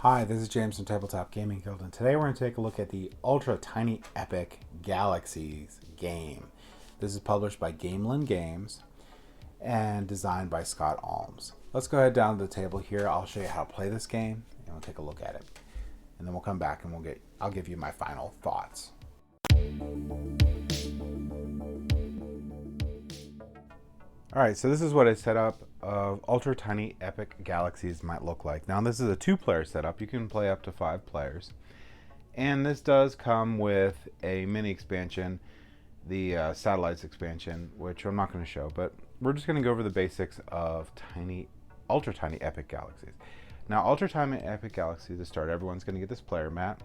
Hi, this is James from Tabletop Gaming Guild, and today we're going to take a look at the ultra tiny epic Galaxies game. This is published by Gamelin Games and designed by Scott Alms. Let's go ahead down to the table here. I'll show you how to play this game, and we'll take a look at it. And then we'll come back and I'll give you my final thoughts. Alright, so this is what a setup of ultra tiny epic Galaxies might look like. Now this is a 2-player setup. You can play up to 5 players. And this does come with a mini expansion, the Satellites expansion, which I'm not going to show, but we're just going to go over the basics of ultra tiny epic Galaxies. Now ultra tiny epic Galaxies, to start, everyone's going to get this player mat.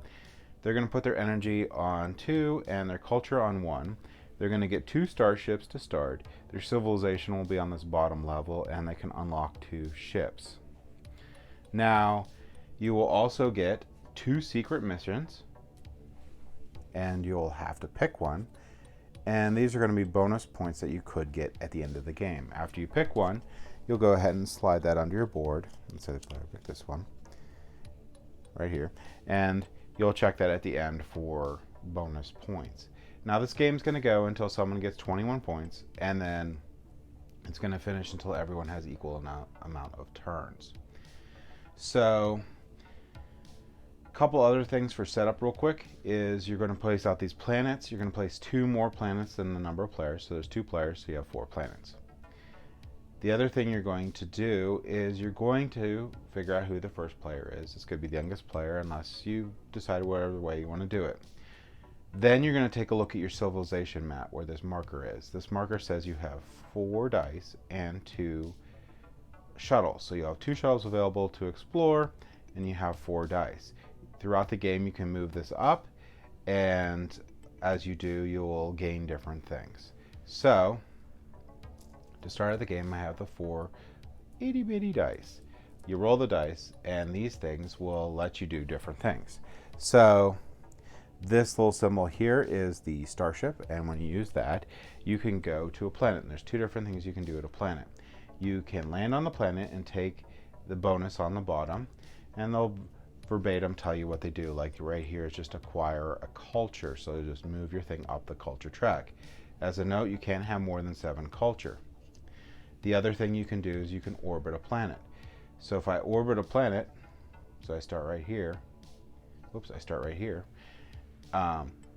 They're going to put their energy on 2 and their culture on 1. They're going to get 2 starships to start. Their civilization will be on this bottom level, and they can unlock 2 ships. Now, you will also get 2 secret missions, and you'll have to pick one. And these are going to be bonus points that you could get at the end of the game. After you pick one, you'll go ahead and slide that onto your board. Let's say I pick this one right here, and you'll check that at the end for bonus points. Now this game's going to go until someone gets 21 points, and then it's going to finish until everyone has equal amount of turns. So a couple other things for setup real quick is you're going to place out these planets. You're going to place 2 more planets than the number of players. So there's 2 players, so you have 4 planets. The other thing you're going to do is you're going to figure out who the first player is. It's going to be the youngest player unless you decide whatever way you want to do it. Then you're going to take a look at your civilization map where this marker is. This marker says you have 4 dice and 2 shuttles. So you have 2 shuttles available to explore, and you have 4 dice. Throughout the game you can move this up, and as you do you will gain different things. So to start at the game I have the 4 itty bitty dice. You roll the dice and these things will let you do different things. So this little symbol here is the starship, and when you use that, you can go to a planet. And there's 2 different things you can do at a planet. You can land on the planet and take the bonus on the bottom, and they'll verbatim tell you what they do. Like right here is just acquire a culture, so you just move your thing up the culture track. As a note, you can't have more than 7 culture. The other thing you can do is you can orbit a planet. So if I orbit a planet, so I start right here,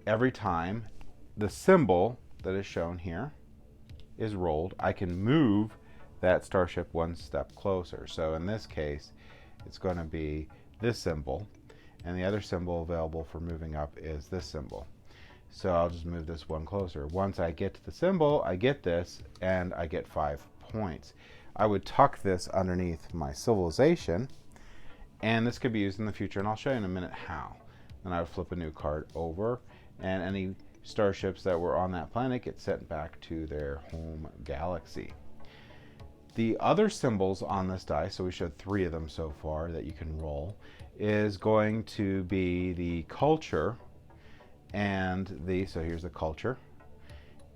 every time the symbol that is shown here is rolled, I can move that starship 1 step closer. So in this case, it's going to be this symbol, and the other symbol available for moving up is this symbol. So I'll just move this 1 closer. Once I get to the symbol, I get this, and I get 5 points. I would tuck this underneath my civilization, and this could be used in the future, and I'll show you in a minute how. Then I would flip a new card over, and any starships that were on that planet get sent back to their home galaxy. The other symbols on this die, so we showed 3 of them so far that you can roll, is going to be the culture and so here's the culture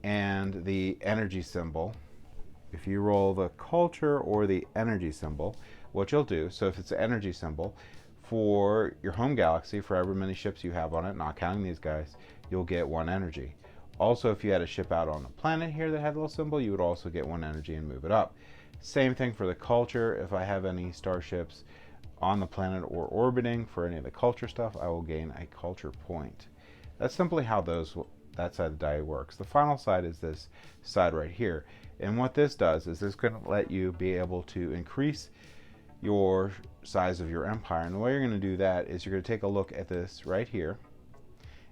and the energy symbol. If you roll the culture or the energy symbol, what you'll do, so if it's an energy symbol, for your home galaxy, for however many ships you have on it, not counting these guys, you'll get 1 energy. Also, if you had a ship out on a planet here that had a little symbol, you would also get 1 energy and move it up. Same thing for the culture. If I have any starships on the planet or orbiting for any of the culture stuff, I will gain a culture point. That's simply how that side of the die works. The final side is this side right here. And what this does is this is going to let you be able to increase your size of your empire. And the way you're going to do that is you're going to take a look at this right here,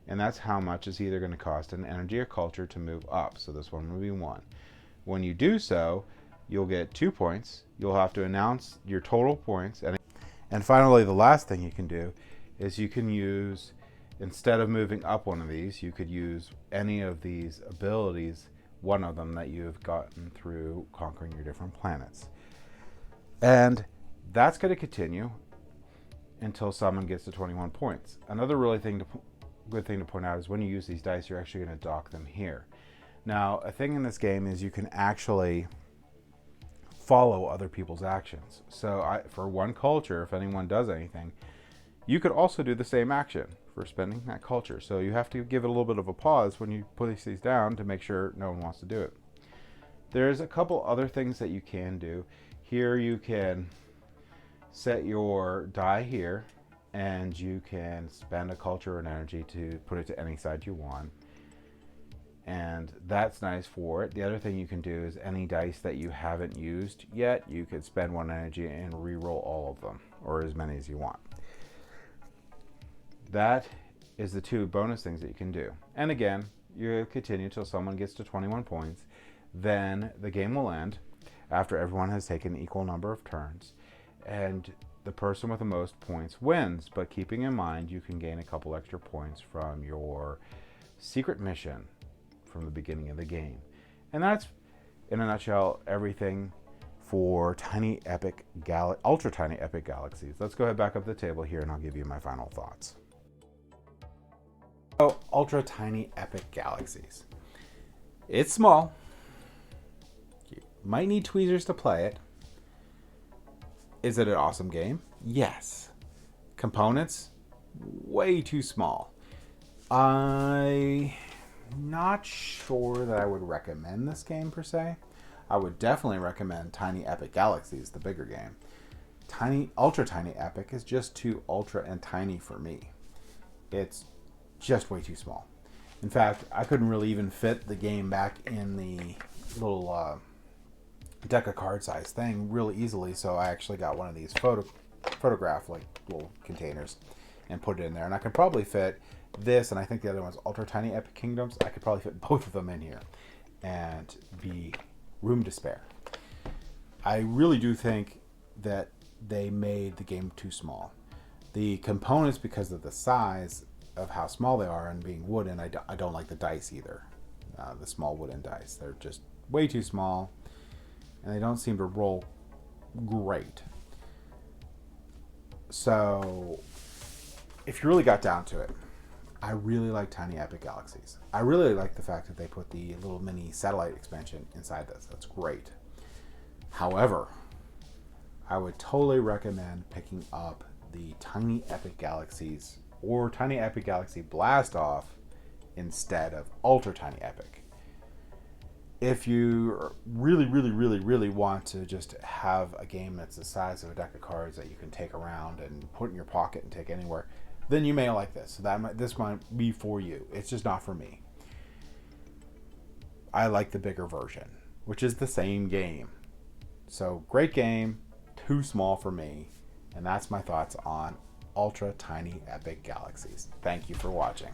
and that's how much it's either going to cost an energy or culture to move up. So this one will be 1. When you do so, you'll get 2 points. You'll have to announce your total points, and finally the last thing you can do is you can use, instead of moving up one of these, you could use any of these abilities, one of them that you've gotten through conquering your different planets. And that's going to continue until someone gets to 21 points. Another really good thing to point out is when you use these dice, you're actually going to dock them here. Now, a thing in this game is you can actually follow other people's actions. So for 1 culture, if anyone does anything, you could also do the same action for spending that culture. So you have to give it a little bit of a pause when you put these down to make sure no one wants to do it. There's a couple other things that you can do. Here you can set your die here, and you can spend a culture and energy to put it to any side you want. And that's nice for it. The other thing you can do is any dice that you haven't used yet, you could spend one energy and re-roll all of them, or as many as you want. That is the two bonus things that you can do. And again, you continue till someone gets to 21 points. Then the game will end after everyone has taken an equal number of turns. And the person with the most points wins. But keeping in mind, you can gain a couple extra points from your secret mission from the beginning of the game. And that's, in a nutshell, everything for ultra tiny epic galaxies. Let's go ahead back up the table here, and I'll give you my final thoughts. So, ultra tiny epic galaxies. It's small. You might need tweezers to play it. Is it an awesome game? Yes. Components? Way too small. I'm not sure that I would recommend this game per se. I would definitely recommend Tiny Epic Galaxies, the bigger game. Ultra Tiny Epic is just too ultra and tiny for me. It's just way too small. In fact, I couldn't really even fit the game back in the little deck of card size thing really easily, so I actually got one of these photograph like little containers and put it in there. And I could probably fit this, and I think the other one's Ultra Tiny Epic Kingdoms. I could probably fit both of them in here and be room to spare. I really do think that they made the game too small. The components, because of the size of how small they are and being wooden, I don't like the dice either. The small wooden dice. They're just way too small, and they don't seem to roll great. So, if you really got down to it, I really like Tiny Epic Galaxies. I really like the fact that they put the little mini satellite expansion inside this. That's great. However, I would totally recommend picking up the Tiny Epic Galaxies or Tiny Epic Galaxy Blast Off instead of Ultra Tiny Epic. If you really want to just have a game that's the size of a deck of cards that you can take around and put in your pocket and take anywhere, then you may like this. This might be for you. It's just not for me. I like the bigger version, which is the same game. So, great game, too small for me. And that's my thoughts on Ultra Tiny Epic Galaxies. Thank you for watching.